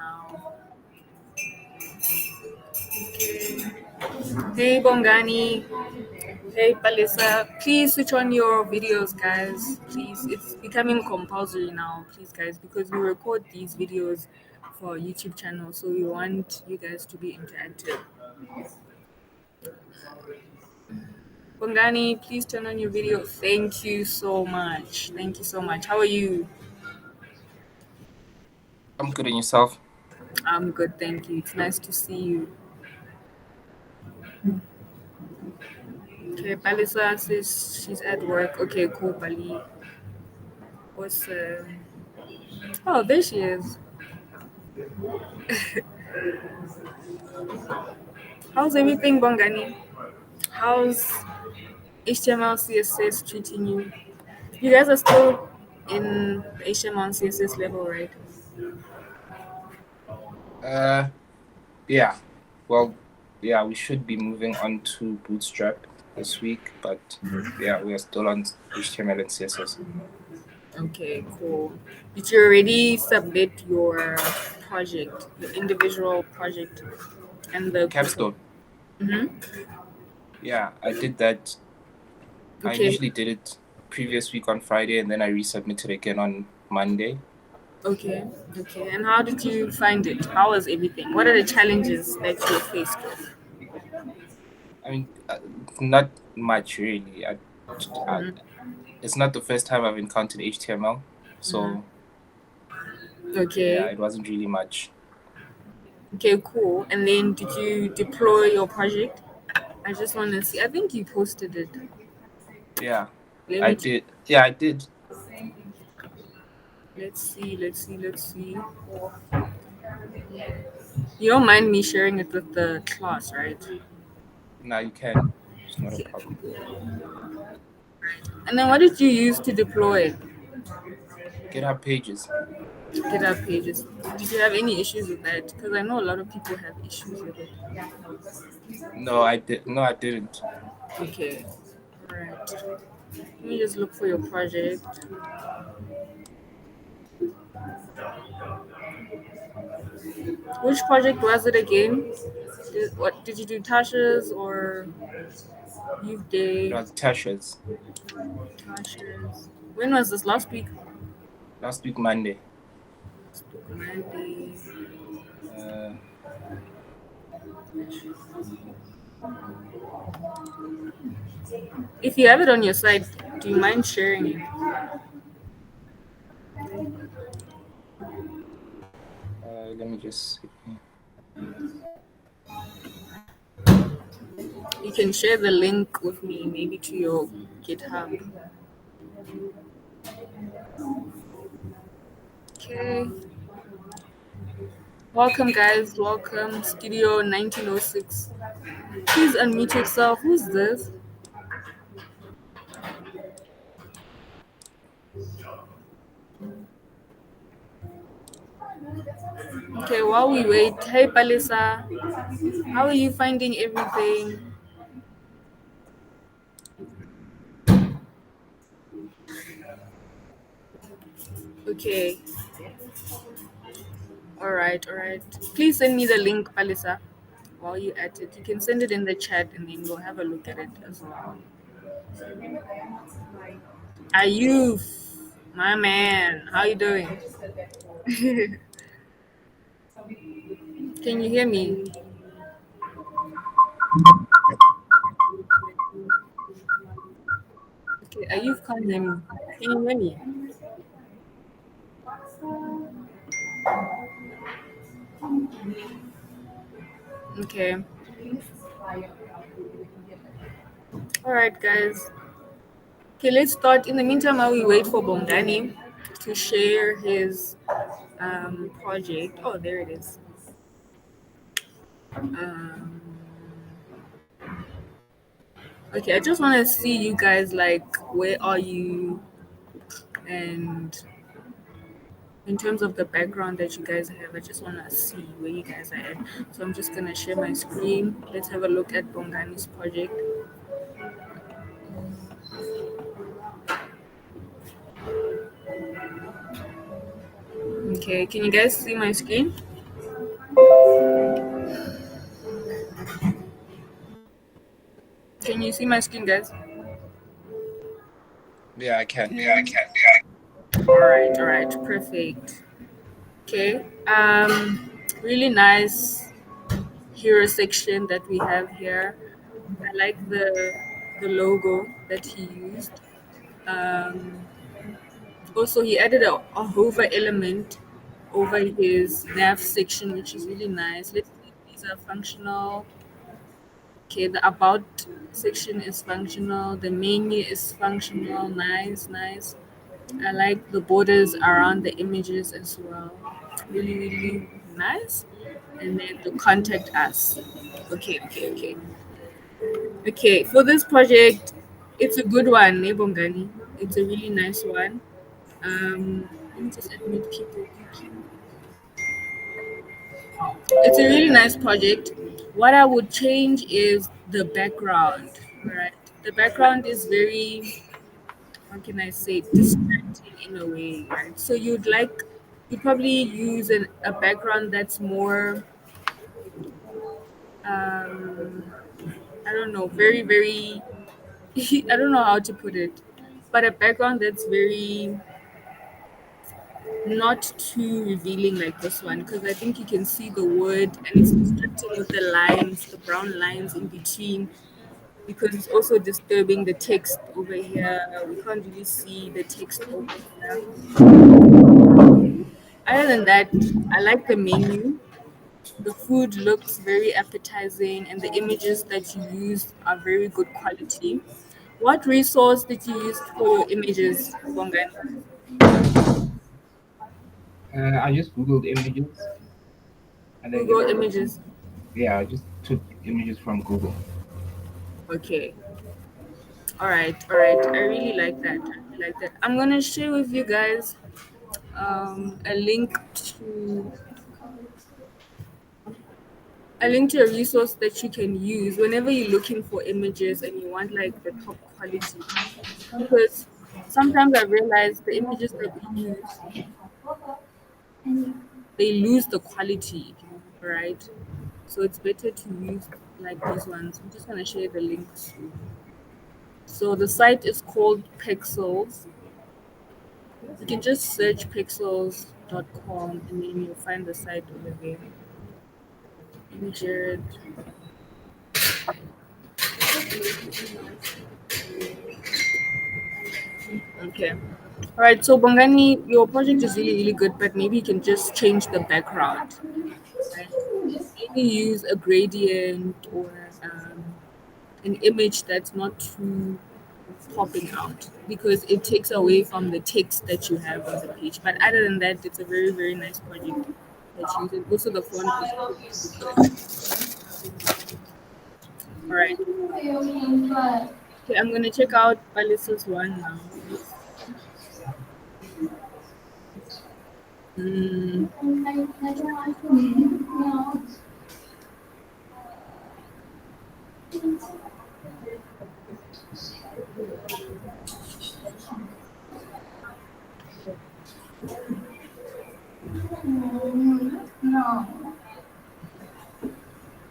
now. Okay. Hey Bongani. Hey Palisa. Please switch on your videos, guys. Please. It's becoming compulsory now, please, guys, because we record these videos for our YouTube channel, so we want you guys to be interactive. Bongani, please turn on your video. Thank you so much. Thank you so much. How are you? I'm good in yourself. I'm good, thank you. It's nice to see you. Okay, Palisa says she's at work. Okay, cool, Pali. What's Oh, there she is. How's everything, Bongani? How's HTML CSS treating you? You guys are still in the HTML CSS level, right? Uh, yeah. Well, yeah, we should be moving on to Bootstrap this week, but yeah, we are still on HTML and CSS. Okay, cool. Did you already submit your project, your individual project, and the Cohort? Capstone. Mm-hmm. Yeah, I did that. I Okay, initially did it previous week on Friday, and then I resubmitted again on Monday. okay, okay. And how did you find it? How was everything? What are the challenges that you faced with? I mean, not much really. Mm-hmm. It's not the first time I've encountered HTML, so yeah, Okay, it wasn't really much. okay, cool. And then did you deploy your project? I just want to see. I think you posted it. Yeah, Let I me check. did. Yeah, I did. Let's see. Let's see. Let's see. You don't mind me sharing it with the class, right? Now you can. It's not a Okay. problem. And then what did you use to deploy it? GitHub Pages. GitHub pages. Did you have any issues with that? Because I know a lot of people have issues with it. No, I did. No, I didn't. Okay. Alright. Let me just look for your project. Which project was it again? What did you do? Tasha's or Youth It Day? was Tasha's Tasha's. When was this? Last week? last week Monday. Last week, Monday. Uh, If you have it on your side, do you mind sharing it? Let me just see. You can share the link with me, maybe to your GitHub. Okay. Welcome, guys. Welcome, Studio 1906. Please unmute yourself. Who's this? Okay, while we wait, hey, Palisa. How are you finding everything? Okay. All right, all right. Please send me the link, Palisa, while you're at it. You can send it in the chat and then we'll have a look at it as well. Ayuf, my man, how you doing? Can you hear me? Okay, Ayuf can't hear me. Can you hear me? Okay. All right, guys. Okay, let's start. In the meantime, while we wait for Bongani to share his project. Oh, there it is. Um, okay, I just want to see you guys. Like, where are you? And in terms of the background that you guys have, I just want to see where you guys are at. So I'm just gonna share my screen. Let's have a look at Bongani's project. Okay, can you guys see my screen? Can you see my screen, guys? Yeah, I can. All right, perfect. Okay. Really nice hero section that we have here. I like the logo that he used. Um, Also, he added a hover element over his nav section, which is really nice. Let's see if these are functional. Okay, the about section is functional. The menu is functional. Nice, nice. I like the borders around the images as well. Really, really nice. And then the contact us. Okay, okay, okay. Okay, for this project, it's a good one, Nebongani. It's a really nice one. Let me just admit people quickly. It's a really nice project. What I would change is the background, right? The background is very, how can I say, distracting in a way, right? So you'd probably use a background that's more, um, I don't know, very, very, I don't know how to put it, but a background that's very not too revealing like this one because I think you can see the word and it's distracting with the lines, the brown lines in between because it's also disturbing the text over here. We can't really see the text over here. Other than that, I like the menu. The food looks very appetizing and the images that you used are very good quality. What resource did you use for your images, Bongan? I just googled images and then Google Images. yeah, I just took images from Google. Okay. All right, all right. I really like that. I really like that. I'm gonna share with you guys a link to a resource that you can use whenever you're looking for images and you want like the top quality. Because sometimes I realize the images that we use they lose the quality, right? So it's better to use like these ones. I'm just gonna share the links. So the site is called Pixels. You can just search pixels.com and then you'll find the site over there. Jared. Okay. All right. So Bongani, your project is really, really good, but maybe you can just change the background. Right? Maybe use a gradient or an image that's not too popping out because it takes away from the text that you have on the page. But other than that, it's a very, very nice project that you can. Also, the font is pretty good. All right. Okay, I'm gonna check out Palissa's one now. Mm,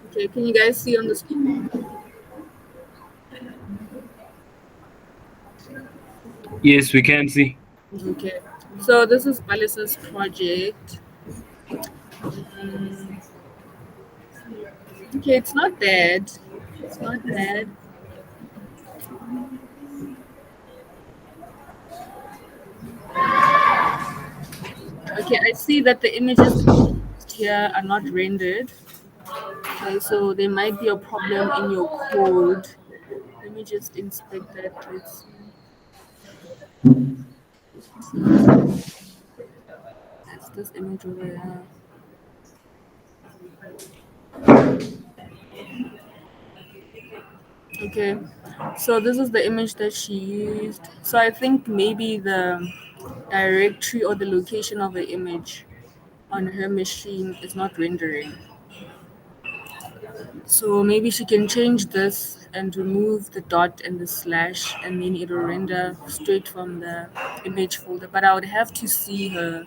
okay, can you guys see on the screen? Yes, we can see. Okay, so this is Palissa's project. Mm, okay, it's not bad. It's not bad. Okay, I see that the images that you used here are not rendered. Okay, so there might be a problem in your code. Let me just inspect that. Let's see. So that's this image over here. Okay, so this is the image that she used. So I think maybe the directory or the location of the image on her machine is not rendering. So maybe she can change this and remove the dot and the slash and then it'll render straight from the image folder. But I would have to see her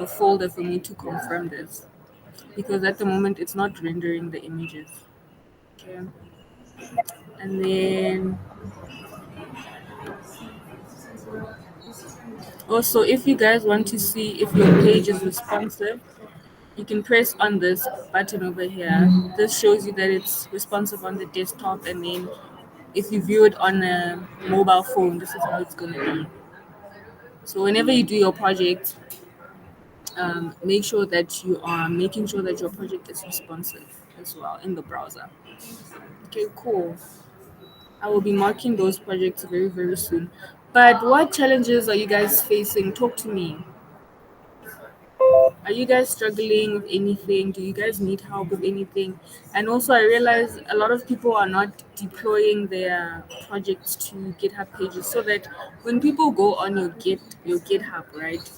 folder for me to confirm this. because at the moment it's not rendering the images. Okay. And then also, if you guys want to see if your page is responsive, you can press on this button over here. This shows you that it's responsive on the desktop, and then if you view it on a mobile phone, this is how it's going to be. So whenever you do your project, make sure that you are making sure that your project is responsive as well in the browser. Okay, cool. I will be marking those projects very, very soon. But what challenges are you guys facing? Talk to me. Are you guys struggling with anything? Do you guys need help with anything? And also, I realize a lot of people are not deploying their projects to GitHub pages so that when people go on your GitHub, right?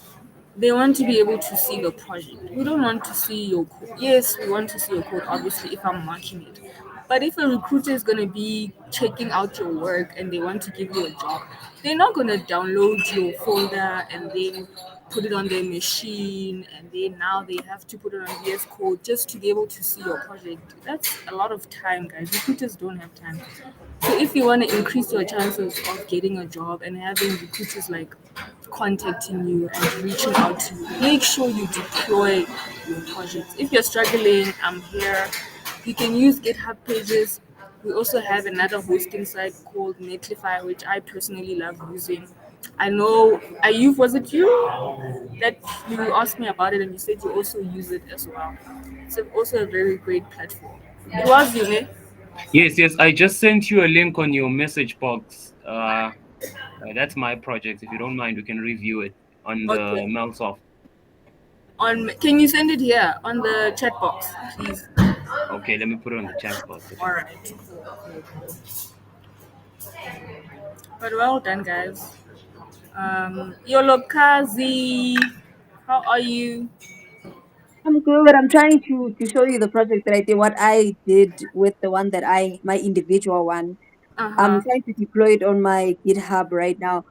They want to be able to see the project. We don't want to see your code. Yes, we want to see your code, obviously, if I'm marking it. But if a recruiter is going to be checking out your work and they want to give you a job, they're not going to download your folder and then put it on their machine and then now they have to put it on VS Code just to be able to see your project. That's a lot of time, guys. Recruiters don't have time. So if you want to increase your chances of getting a job and having recruiters like contacting you and reaching out to you, make sure you deploy your projects. If you're struggling, I'm here. You can use GitHub pages. We also have another hosting site called Netlify, which I personally love using. I know Ayuf, was it you that you asked me about it and you said you also use it as well? It's also a very great platform. It was you, ne? Yes, yes. I just sent you a link on your message box. That's my project. If you don't mind, we can review it on the Okay. Microsoft. Can you send it here on the chat box, please? Okay, let me put it on the chat box. All Okay. right. But well done, guys. Yolokazi, how are you? I'm good. I'm trying to show you the project that I did, what I did with the one that my individual one. Uh I'm huh. trying to deploy it on my GitHub right now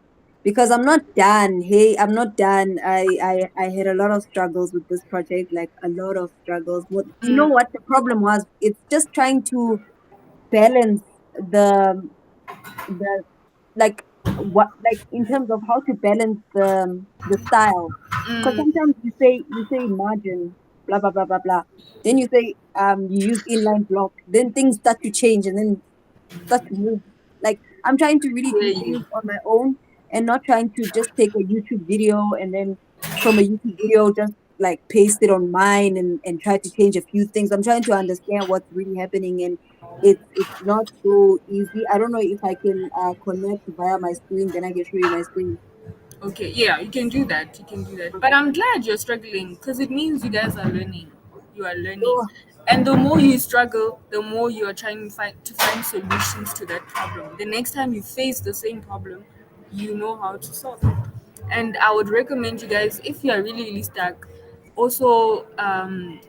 because I'm not done. Hey, I'm not done. I had a lot of struggles with this project, like a lot of struggles. You know what the problem was? It's just trying to balance the like like in terms of how to balance the style. Because sometimes you say margin, blah blah blah blah blah. Then you say you use inline block. Then things start to change and then start to move. Like I'm trying to really Hear do you. things on my own and not trying to just take a YouTube video and then from a YouTube video just like paste it on mine and try to change a few things. I'm trying to understand what's really happening and it's not so easy. I don't know if I can connect via my screen, then I can show you my screen. Okay, yeah, you can do that. You can do that. But I'm glad you're struggling because it means you guys are learning. You are learning. So And the more you struggle, the more you are trying to find solutions to that problem. The next time you face the same problem, you know how to solve it. And I would recommend you guys, if you are really, really stuck, also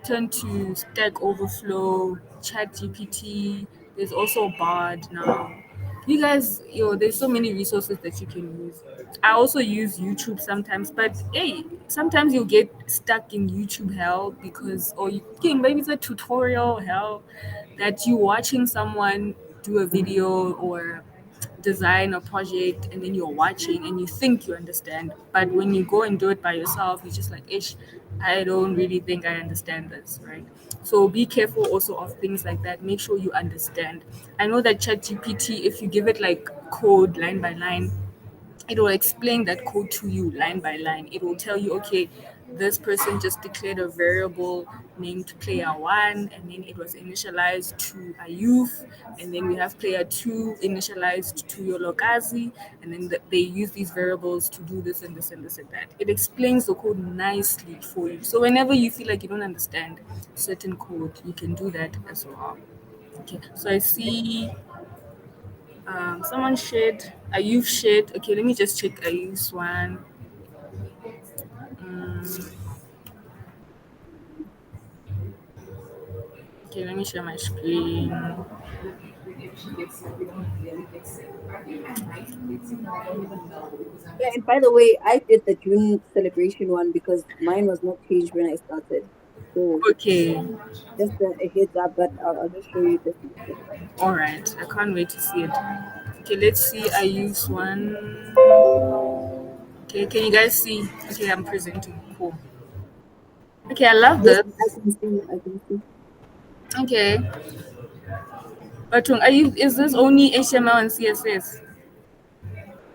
turn to Stack Overflow, Chat GPT. There's also Bard now. You guys, there's so many resources that you can use. I also use YouTube sometimes, but hey, sometimes you get stuck in YouTube hell because, or you can maybe it's a tutorial hell that you watching someone do a video or design a project and then you're watching and you think you understand, but when you go and do it by yourself, you're just like, ish, I don't really think I understand this, right? So be careful also of things like that. Make sure you understand. I know that ChatGPT, if you give it like code line by line, it will explain that code to you line by line. It will tell you, okay, this person just declared a variable named player one, and then it was initialized to a youth, and then we have player two initialized to your lokazi, and then they use these variables to do this and this and this and that. It explains the code nicely for you. So whenever you feel like you don't understand certain code, you can do that as well. Okay, so I see someone shared a youth shared. Okay, let me just check a youth one. Okay, let me share my screen. yeah, and by the way, I did the June celebration one because mine was not changed when I started. So Okay. just a heads up, but I'll just show you this instead. All right. I can't wait to see it. Okay, let's see. I use one. Okay, can you guys see? Okay, I'm presenting. Cool. Okay, I love Yes, this. I can see. I can see. Okay. But are you? Is this only HTML and CSS?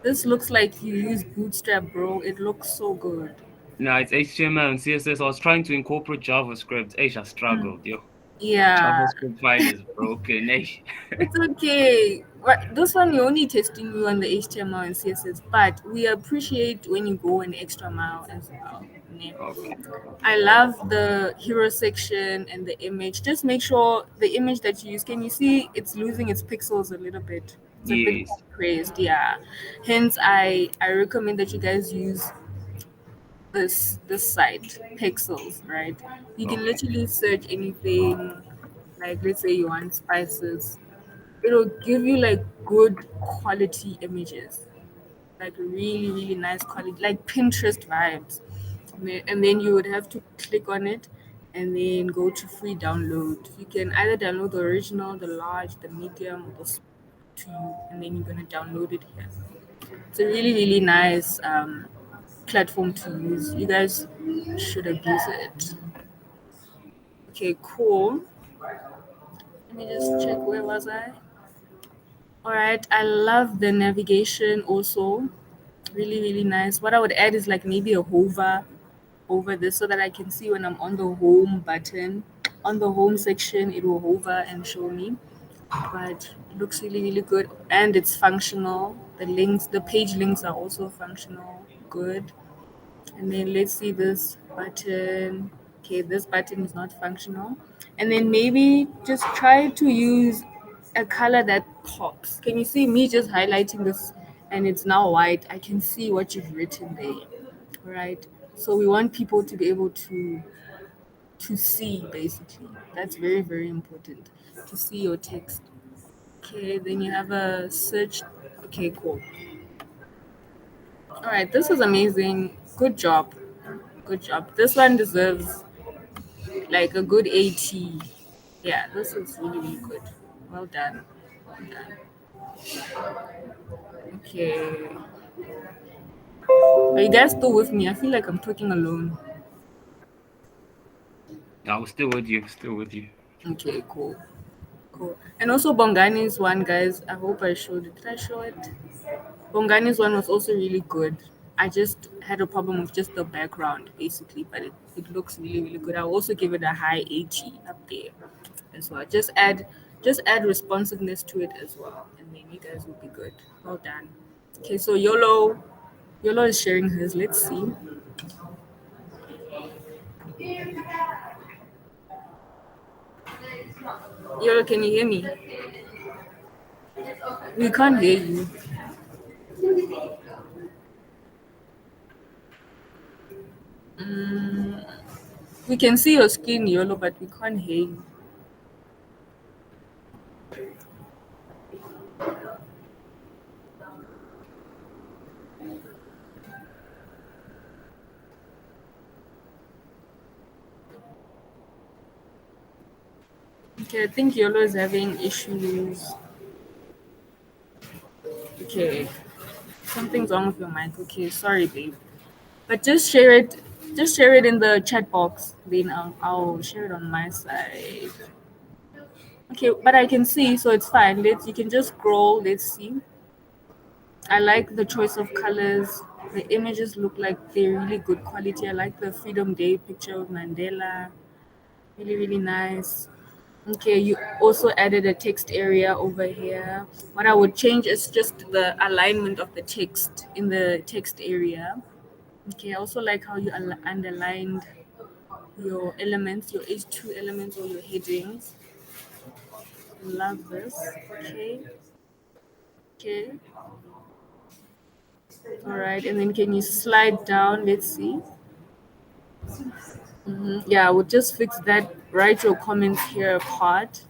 This looks like you use Bootstrap, bro. It looks so good. No, it's HTML and CSS. I was trying to incorporate JavaScript. I struggled, yo. Yeah, JavaScript file is broken. it's okay. This one we're only testing you on the HTML and CSS, but we appreciate when you go an extra mile as well. Ne? Okay. I love the hero section and the image. Just make sure the image that you use, can you see it's losing its pixels a little bit? It's a bit Yes. crazed, yeah. Hence, I recommend that you guys use this site, Pixels, right? You can Okay. literally search anything, like let's say you want spices. It'll give you like good quality images, like really, really nice quality, like Pinterest vibes. And then you would have to click on it and then go to free download. You can either download the original, the large, the medium, or the small to you, and then you're gonna download it here. It's a really, really nice platform to use. You guys should abuse it. Okay, cool. Let me just check, where was I? All right, I love the navigation also. Really, really nice. What I would add is like maybe a hover over this so that I can see when I'm on the home button. On the home section, it will hover and show me. But it looks really, really good. And it's functional. The links, the page links are also functional. Good. And then let's see this button. Okay, this button is not functional. And then maybe just try to use a color that pops. Can you see me just highlighting this and it's now white? I can see what you've written there. Right? So we want people to be able to see basically. That's very, very important. To see your text. Okay, then you have a search. Okay, cool. All right, this is amazing. Good job. Good job. This one deserves like a good 80. Yeah, this is really, really good. Well done. Well done. Okay. Are you guys still with me? I feel like I'm talking alone. I was still with you. Still with you. Okay, cool. Cool. And also Bongani's one, guys. I hope I showed it. Did I show it? Bongani's one was also really good. I just had a problem with just the background, basically, but it looks really, really good. I'll also give it a high 80 up there as well. Just add responsiveness to it as well, and then you guys will be good. Well done. Okay, so Yolo is sharing hers. Let's see. Yolo, can you hear me? We can't hear you. We can see your screen, Yolo, but we can't hear you. Okay, I think Yolo is having issues. Okay, something's wrong with your mic. Okay, sorry, babe. But just share it in the chat box. Then I'll share it on my side. Okay, but I can see, so it's fine. You can just scroll. Let's see. I like the choice of colors. The images look like they're really good quality. I like the Freedom Day picture of Mandela. Really, really nice. Okay, you also added a text area over here. What I would change is just the alignment of the text in the text area. Okay, I also like how you underlined your elements, your H2 elements or your headings. Love this. Okay, okay. All right, and then can you slide down? Let's see. Yeah, I would just fix that. Write your comments here part.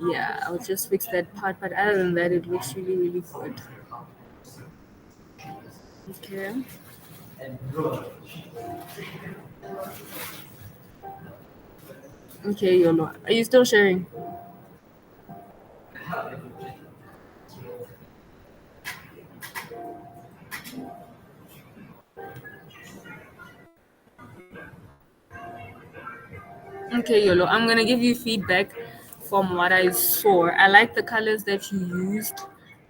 Yeah, I'll just fix that part. But other than that, it looks really, really good. Okay. Okay, Yolo. Are you still sharing? Okay, Yolo. I'm gonna give you feedback from what I saw. I like the colors that you used.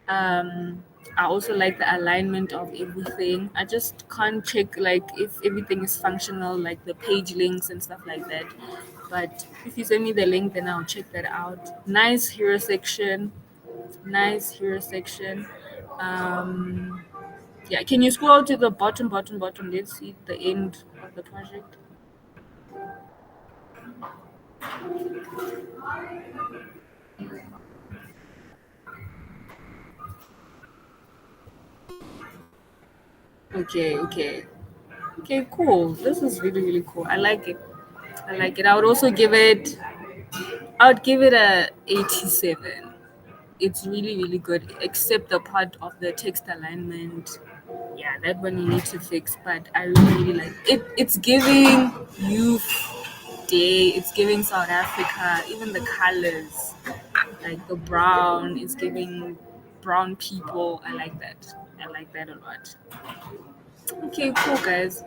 Um, I also like the alignment of everything. I just can't check like if everything is functional, like the page links and stuff like that. But if you send me the link, then I'll check that out. Nice hero section. Nice hero section. Um, yeah, can you scroll to the bottom, bottom, bottom? Let's see the end of the project. Okay, okay. Okay, cool. This is really, really cool. I like it. I like it. I would give it a 87. It's really, really good, except the part of the text alignment. Yeah, that one you need to fix, but I really, really like it. It's giving youth day, it's giving South Africa, even the colors, like the brown, it's giving brown people. I like that. I like that a lot. Okay, cool, guys.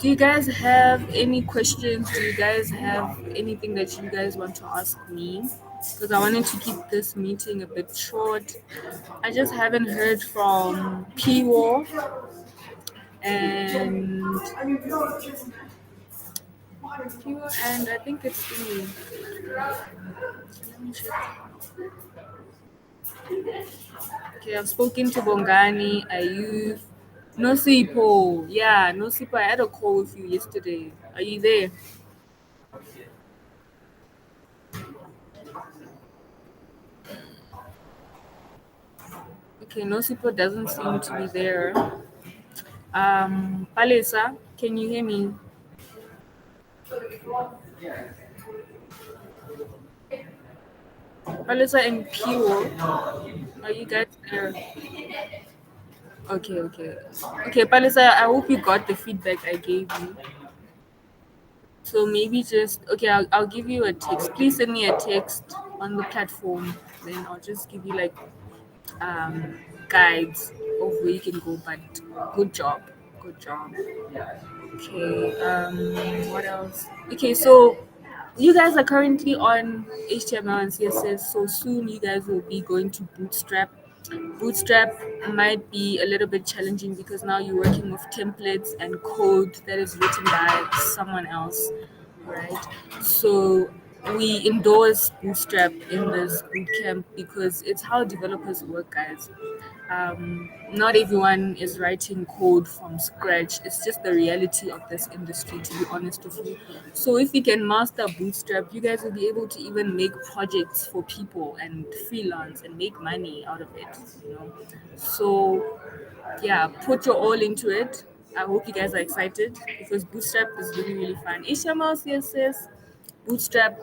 Do you guys have any questions? Do you guys have anything that you guys want to ask me? Because I wanted to keep this meeting a bit short. I just haven't heard from P-War and P-War and I think it's me. Let me check. Okay, I've spoken to Bongani, Ayuf, Nosipo. Yeah, Nosipo, I had a call with you yesterday. Are you there? Okay, Nosipo doesn't seem to be there. Palesa, can you hear me? Palesa and Pure, are you guys there? Okay, okay. Okay, Palesa, I hope you got the feedback I gave you. So maybe just, okay, I'll give you a text. Please send me a text on the platform. Then I'll just give you like um, guides of where you can go. But good job. Good job. Okay, what else? Okay, so you guys are currently on HTML and CSS, so soon you guys will be going to Bootstrap. Bootstrap might be a little bit challenging because now you're working with templates and code that is written by someone else, right? So we endorse Bootstrap in this bootcamp because it's how developers work, guys. Not everyone is writing code from scratch. It's just the reality of this industry, to be honest with you. So if you can master Bootstrap, you guys will be able to even make projects for people and freelance and make money out of it. You know, so yeah, put your all into it. I hope you guys are excited because Bootstrap is really really fun. HTML, CSS, Bootstrap,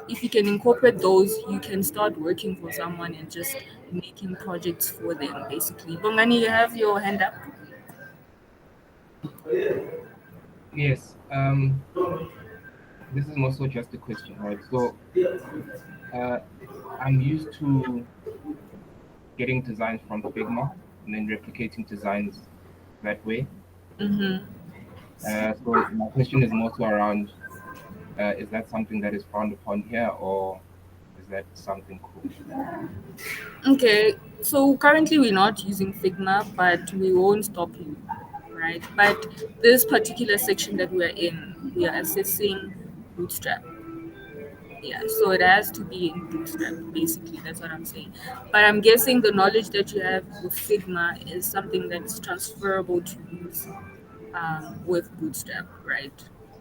if you can incorporate those, you can start working for someone and just making projects for them, basically. Bongani, you have your hand up. Yes. This is also just a question, right? So, uh, I'm used to getting designs from Figma and then replicating designs that way. Mm-hmm. So my question is more so around, is that something that is frowned upon here, or is that something cool? Okay, so currently we're not using Figma, but we won't stop you, right? But this particular section that we're in, we are assessing Bootstrap. Yeah, so it has to be in Bootstrap, basically. That's what I'm saying. But I'm guessing the knowledge that you have with Figma is something that's transferable to use with Bootstrap, right?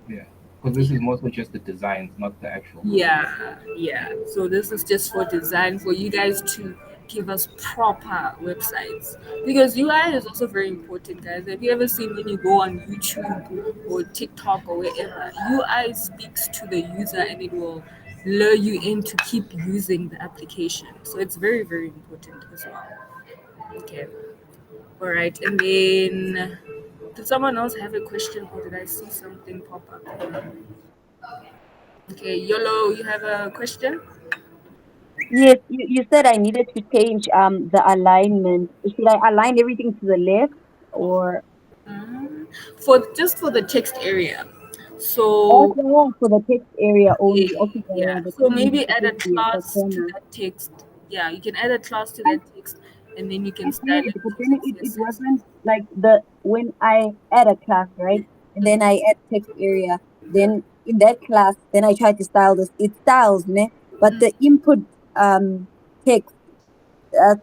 Yeah, because this Yeah. is more so just the designs, not the actual code. Yeah, yeah. So this is just for design for you guys to give us proper websites because UI is also very important, guys. Have you ever seen when you go on YouTube or TikTok or wherever, UI speaks to the user and it will lure you in to keep using the application. So it's very, very important as well. Okay. All right. And then, did someone else have a question or did I see something pop up? Okay, Yolo, you have a question? Yes, you said I needed to change the alignment. Should I align everything to the left or Mm, for just for the text area. So also for the text area only? yeah, Okay, yeah, yeah. yeah, the So column is maybe add a supposed to be at the class to corner. that text. Yeah, you can add a class to that text, and then you can I style did, it but then using it CSS. wasn't like the when I add a class, right? And then I add text area. Then in that class, then I try to style this. It styles, ne? But the input text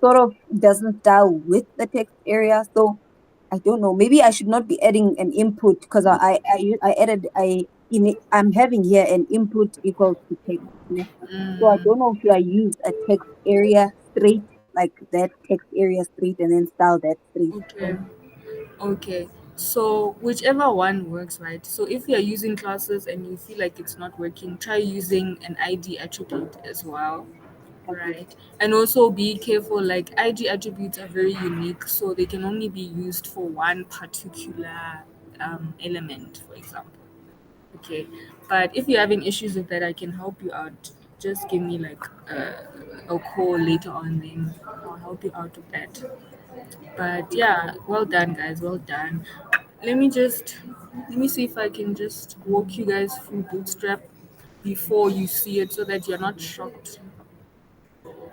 sort of doesn't style with the text area. So I don't know. Maybe I should not be adding an input because I added I'm having here an input equals to text, ne? So I Mm, don't know, should I use a text area straight, like that text area straight, and then style that straight. okay. Okay, so whichever one works, right? So if you're using classes and you feel like it's not working, try using an ID attribute as well, Okay. right? And also be careful, like ID attributes are very unique, so they can only be used for one particular element, for example. Okay, but if you're having issues with that, I can help you out. Just give me like a call later on, then I'll help you out with that. But yeah, well done, guys. Well done. Let me just let me see if I can just walk you guys through Bootstrap before you see it, so that you're not shocked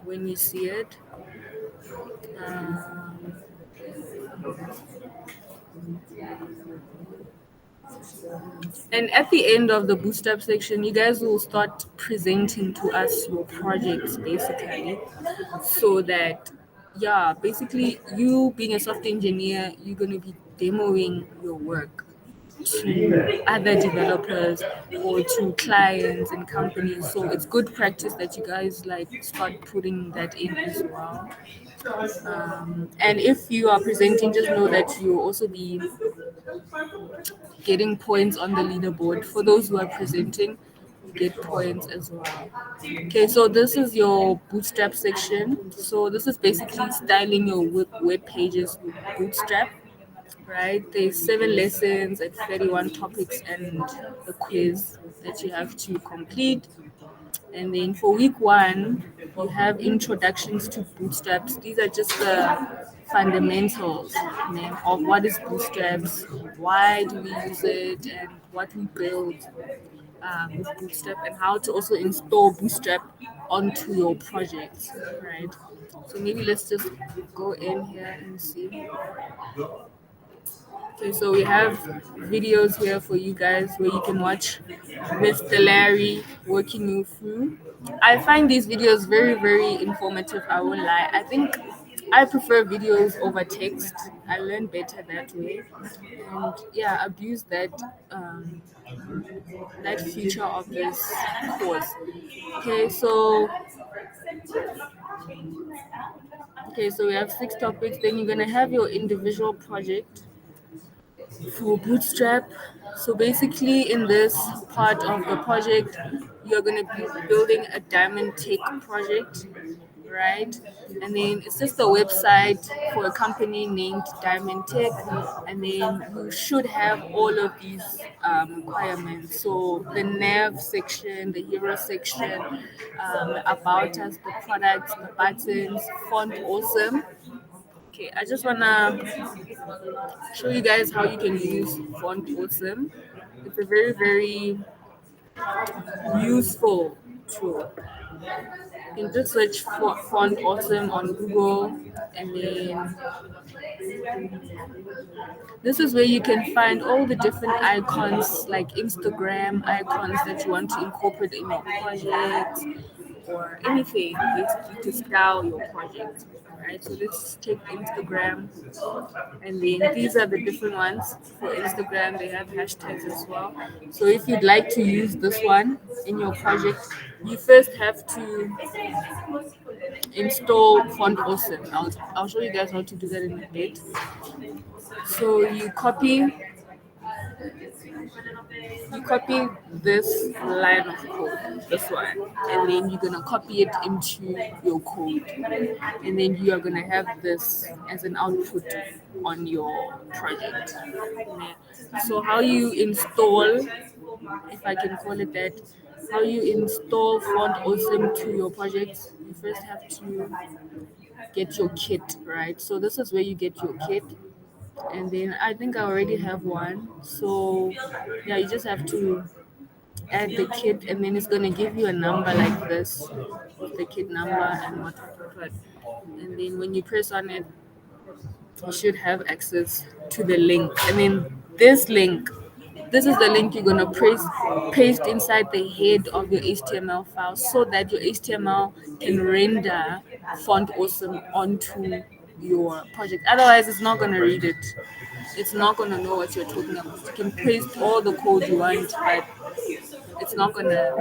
when you see it. Um, and at the end of the Bootstrap section, you guys will start presenting to us your projects, basically, so that yeah, basically you being a software engineer, you're gonna be demoing your work to other developers or to clients and companies. So it's good practice that you guys like start putting that in as well. And if you are presenting, just know that you'll also be getting points on the leaderboard. For those who are presenting, you get points as well. Okay, so this is your Bootstrap section. So this is basically styling your web pages with Bootstrap, right? There's 7 lessons and 31 topics and a quiz that you have to complete. And then for week one, you have introductions to bootstraps. These are just the fundamentals, of what is bootstraps, why do we use it, and what we build with bootstrap, and how to also install bootstrap onto your projects, right? So maybe let's just go in here and see. Okay, so we have videos here for you guys where you can watch Mr. Larry working you through. I find these videos very, very informative. I won't lie. I think I prefer videos over text. I learn better that way. And yeah, abuse that feature of this course. Okay, so we have 6 topics. Then you're gonna have your individual project for Bootstrap. So basically, in this part of the project, you're going to be building a diamond tech project, right? And then it's just a website for a company named Diamond Tech. And then you should have all of these requirements. So the nav section, the hero section, about us, the products, the buttons, font awesome. Okay, I just wanna show you guys how you can use Font Awesome. It's a very, very useful tool. You can just search for Font Awesome on Google, and then this is where you can find all the different icons, like Instagram icons that you want to incorporate in your project or anything basically to style your project. Right, so let's take Instagram. And then these are the different ones for Instagram. They have hashtags as well. So if you'd like to use this one in your project, you first have to install Font Awesome. I'll show you guys how to do that in a bit. So you copy this line of code, this one, and then you're gonna copy it into your code, and then you are gonna have this as an output on your project. Yeah. So how you install, if I can call it that, how you install Font Awesome to your project. You first have to get your kit, right? So this is where you get your kit, and then I think I already have one. So yeah, you just have to add the kit, and then it's gonna give you a number like this, with the kit number and what. And then when you press on it, you should have access to the link. And then this is the link you're gonna paste inside the head of your HTML file so that your HTML can render Font Awesome onto your project. Otherwise, it's not gonna read it. It's not gonna know what you're talking about. You can paste all the code you want, but it's not gonna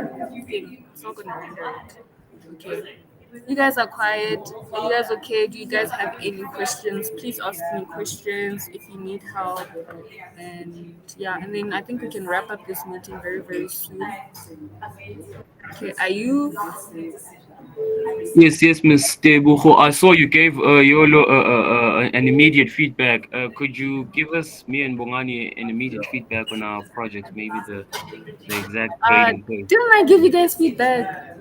it's not gonna render it. Okay. You guys are quiet. Are you guys okay? Do you guys have any questions? Please ask me questions if you need help. And yeah, and then I think we can wrap up this meeting very, very soon. Okay, are you? Yes, yes, Miss Tebucho. I saw you gave Yolo an immediate feedback. Could you give us, me and Bongani, an immediate feedback on our project? Maybe the exact grading code. Didn't I give you guys feedback?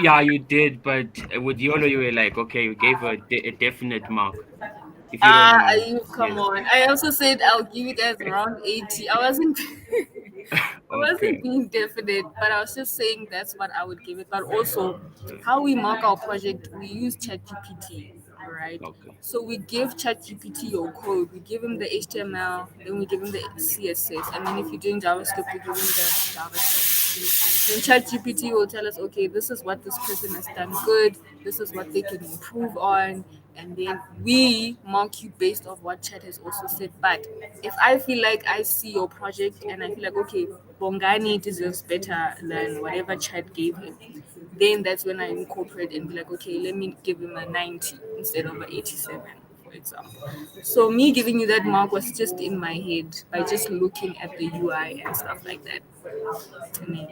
Yeah, you did, but with Yolo, you were like, okay, you gave a definite mark. If you don't mind, You come yes. on. I also said I'll give you guys around 80. I wasn't I wasn't Okay, being definite, but I was just saying that's what I would give it. But also, how we mark our project, we use ChatGPT, right? okay, So we give ChatGPT your code, we give him the HTML, then we give him the CSS, and then if you're doing JavaScript, we give him the JavaScript. Then ChatGPT will tell us, okay, this is what this person has done good, this is what they can improve on, and then we mark you based off what Chat has also said. But if I feel like I see your project and I feel like, okay, Bongani deserves better than whatever Chat gave him, then that's when I incorporate and be like, okay, let me give him a 90 instead of an 87, for example. So me giving you that mark was just in my head by just looking at the UI and stuff like that.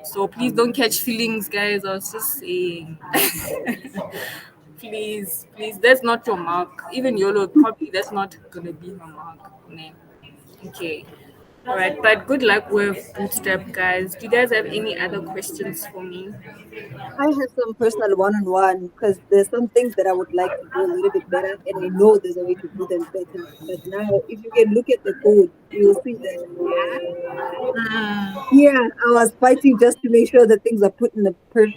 So please don't catch feelings, guys. I was just saying. Please, please, that's not your mark. Even YOLO, probably that's not gonna be her mark. Nah. Okay. All right, but good luck with Bootstrap, guys. Do you guys have any other questions for me? I have some personal one-on-one because there's some things that I would like to do a little bit better, and I know there's a way to do them better. But now, if you can look at the code, you will see that. Yeah, I was fighting just to make sure that things are put in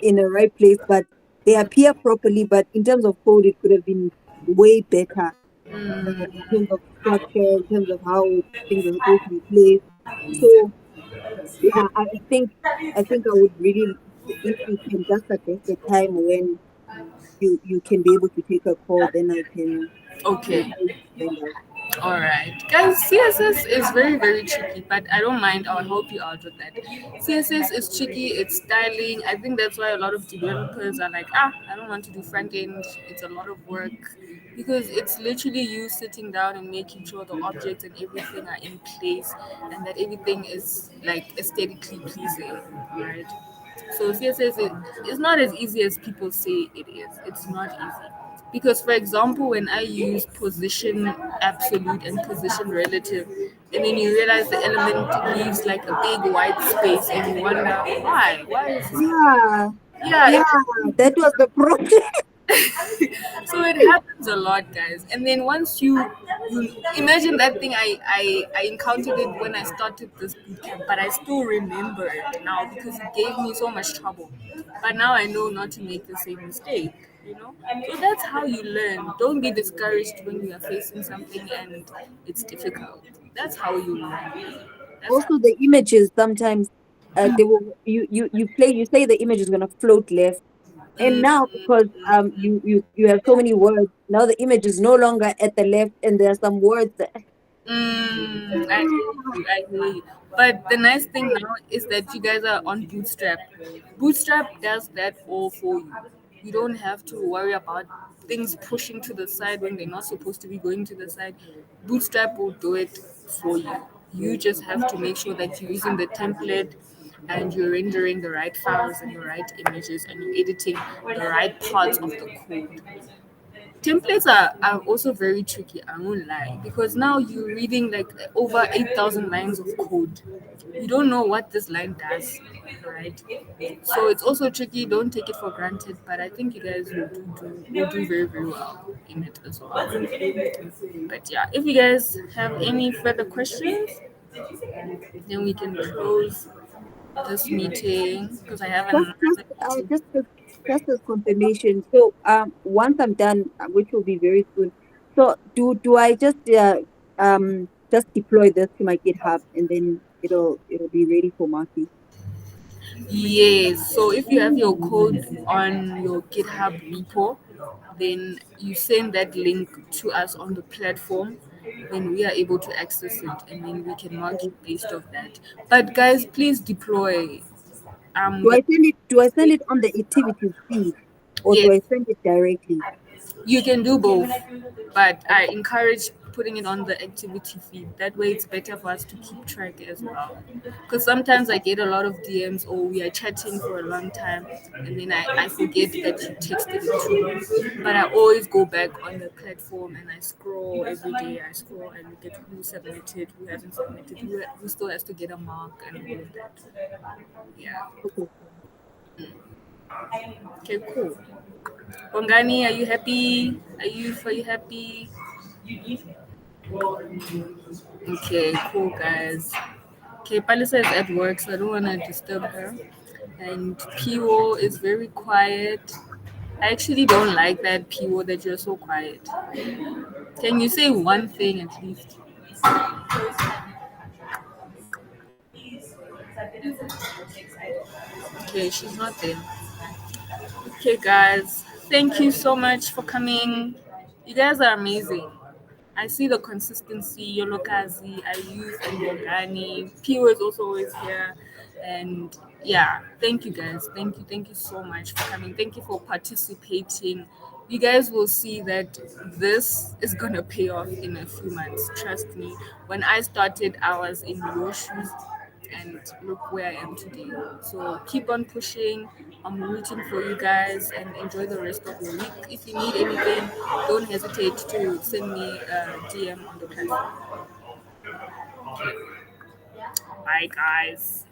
in the right place, but they appear properly. But in terms of code, it could have been way better in terms of structure, in terms of how things are supposed to be placed. So yeah, I think I would really, if you can just suggest a time when you can be able to take a call, then I can Okay. find out. All right, guys. CSS is very, very tricky, but I don't mind. I'll help you out with that. CSS is tricky. It's styling. I think that's why a lot of developers are like, I don't want to do front end. It's a lot of work because it's literally you sitting down and making sure the objects and everything are in place and that everything is like aesthetically pleasing. All right. So CSS is not as easy as people say it is. It's not easy. Because, for example, when I use position absolute and position relative, and then you realize the element leaves like a big white space, and you wonder why? Why is this? Yeah, Yeah, yeah, that was the problem. so it happens a lot, guys. And then once you imagine that thing, I encountered it when I started this boot camp, but I still remember it now because it gave me so much trouble. But now I know not to make the same mistake. So that's how you learn. Don't be discouraged when you are facing something and it's difficult. That's how you learn. That's how. Also, the images sometimes they will you say the image is gonna float left, and Mm, now because you have so many words, now the image is no longer at the left, and there are some words that I hear you. I hear you. But the nice thing now is that you guys are on Bootstrap. Bootstrap does that all for you. You don't have to worry about things pushing to the side when they're not supposed to be going to the side. Bootstrap will do it for you. You just have to make sure that you're using the template and you're rendering the right files and the right images and you're editing the right parts of the code. templates are also very tricky, I won't lie, because now you're reading like over 8,000 lines of code. You don't know what this line does, right? So it's also tricky. Don't take it for granted, but I think you guys will do very, very well in it as well. But yeah, if you guys have any further questions, then we can close this meeting because I have Just, just, another uh, meeting. just, as, just as confirmation. So, once I'm done, which will be very soon. So, do I just deploy this to my GitHub and then it'll be ready for marking? Yes. So if you have your code on your GitHub repo, then you send that link to us on the platform. Then we are able to access it, and then we can mark it based off that. But guys, please deploy. Do I The send it? Do I send it on the activity feed, or do Yes, I send it directly? you can do both, but I encourage putting it on the activity feed. That way, it's better for us to keep track as well. Because sometimes I get a lot of DMs or we are chatting for a long time and then I forget that you texted it to me. But I always go back on the platform and I scroll every day. I scroll and look at who submitted, who hasn't submitted, who still has to get a mark and all of that. Yeah. Okay. Okay, cool. Bongani, are you happy? Are you happy? Okay, cool guys. Okay, Palisa is at work, so I don't want to disturb her. And Piwo is very quiet. I actually don't like that, Piwo, that you're so quiet. Can you say one thing at least? Okay, she's not there. Okay, guys, thank you so much for coming. You guys are amazing. I see the consistency, Yolokazi, Ayuf, and Bongani. Pio is also always here. And yeah, thank you guys. Thank you so much for coming. Thank you for participating. You guys will see that this is gonna pay off in a few months. Trust me. When I started, I was in your shoes and look where I am today. So keep on pushing. I'm rooting for you guys and enjoy the rest of your week. If you need anything, don't hesitate to send me a DM on the platform. Bye, guys.